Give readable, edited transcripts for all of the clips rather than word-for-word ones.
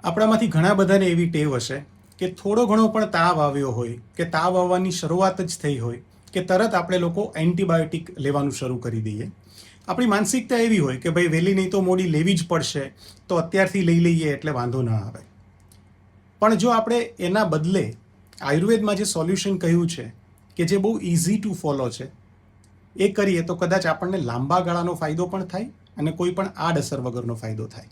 આપણામાંથી ઘણા બધાને એવી ટેવ હશે કે થોડો ઘણો પણ તાવ આવ્યો હોય કે તાવ આવવાની શરૂઆત જ થઈ હોય કે તરત આપણે લોકો એન્ટીબાયોટિક લેવાનું શરૂ કરી દઈએ. આપણી માનસિકતા એવી હોય કે ભાઈ વહેલી નહીં તો મોડી લેવી જ પડશે, તો અત્યારથી લઈ લઈએ એટલે વાંધો ના આવે. પણ જો આપણે એના બદલે આયુર્વેદમાં જે સોલ્યુશન કહ્યું છે કે જે બહુ ઇઝી ટુ ફોલો છે, એ કરીએ તો કદાચ આપણને લાંબા ગાળાનો ફાયદો પણ થાય અને કોઈ પણ આડઅસર વગરનો ફાયદો થાય.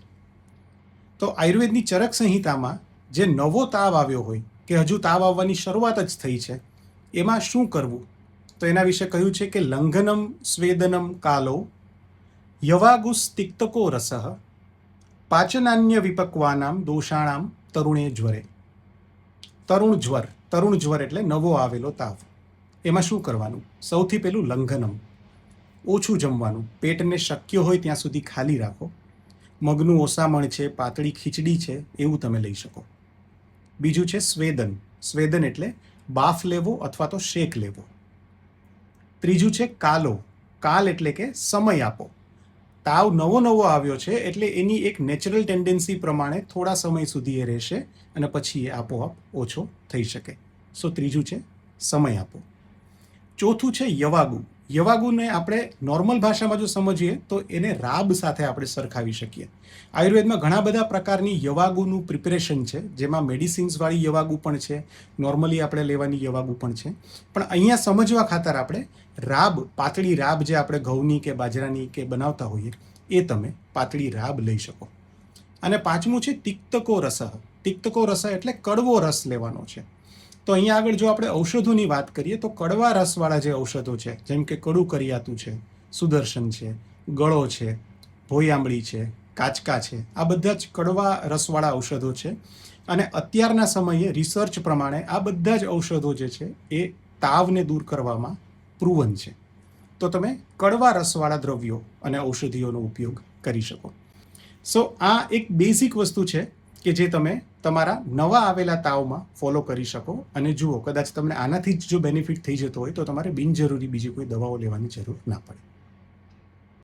તો આયુર્વેદની ચરક સંહિતામાં જે નવો તાવ આવ્યો હોય કે હજુ તાવ આવવાની શરૂઆત જ થઈ છે, એમાં શું કરવું, તો એના વિશે કહ્યું છે કે લંઘનમ સ્વેદનમ કાલો યવાગુસ તિક્તકો રસઃ પાચનાન્ય વિપક્વાનામ દોષાણામ તરુણે જ્વરે. તરુણ જ્વર એટલે નવો આવેલો તાવ. એમાં શું કરવાનું? સૌથી પહેલું લંઘનમ, ઓછું જમવાનું, પેટને શક્ય હોય ત્યાં સુધી ખાલી રાખો. મગનું ઓસામણ છે, પાતળી ખીચડી છે, એવું તમે લઈ શકો. બીજું છે સ્વેદન. સ્વેદન એટલે બાફ લેવો અથવા તો શેક લેવો. ત્રીજું છે કાલો. કાલ એટલે કે સમય આપો. તાવ નવો આવ્યો છે એટલે એની એક નેચરલ ટેન્ડન્સી પ્રમાણે થોડા સમય સુધી એ રહેશે અને પછી એ આપોઆપ ઓછો થઈ શકે. સો ત્રીજું છે સમય આપો. ચોથું છે યવાગુ. યવાગુને આપણે નોર્મલ ભાષામાં જો સમજીએ તો એને રાબ સાથે આપણે સરખાવી શકીએ. આયુર્વેદમાં ઘણા બધા પ્રકારની યવાગુનું પ્રિપેરેશન છે, જેમાં મેડિસિન્સવાળી યવાગુ પણ છે, નોર્મલી આપણે લેવાની યવાગુ પણ છે. પણ અહીંયા સમજવા ખાતર આપણે રાબ, પાતળી રાબ જે આપણે ઘઉંની કે બાજરાની કે બનાવતા હોઈએ, એ તમે પાતળી રાબ લઈ શકો. અને પાંચમું છે તિક્તકો રસઃ. તિક્તકો રસ એટલે કડવો રસ લેવાનો છે. તો અહીંયા આગળ જો આપણે ઔષધોની વાત કરીએ તો કડવા રસવાળા જે ઔષધો છે, જેમ કે કડું કરિયાતું છે, સુદર્શન છે, ગળો છે, ભોયામળી છે, કાચકા છે, આ બધા જ કડવા રસવાળા ઔષધો છે. અને અત્યારના સમયે રિસર્ચ પ્રમાણે આ બધા જ ઔષધો જે છે એ તાવને દૂર કરવામાં પ્રૂવન છે. તો તમે કડવા રસવાળા દ્રવ્યો અને ઔષધિઓનો ઉપયોગ કરી શકો. સો આ એક બેઝિક વસ્તુ છે કે જે તમે તમારા નવા આવેલા તાવમાં ફોલો કરી શકો. અને જુઓ, કદાચ તમને આનાથી જ જો બેનિફિટ થઈ જતો હોય તો તમારે બિનજરૂરી બીજી કોઈ દવાઓ લેવાની જરૂર ના પડે.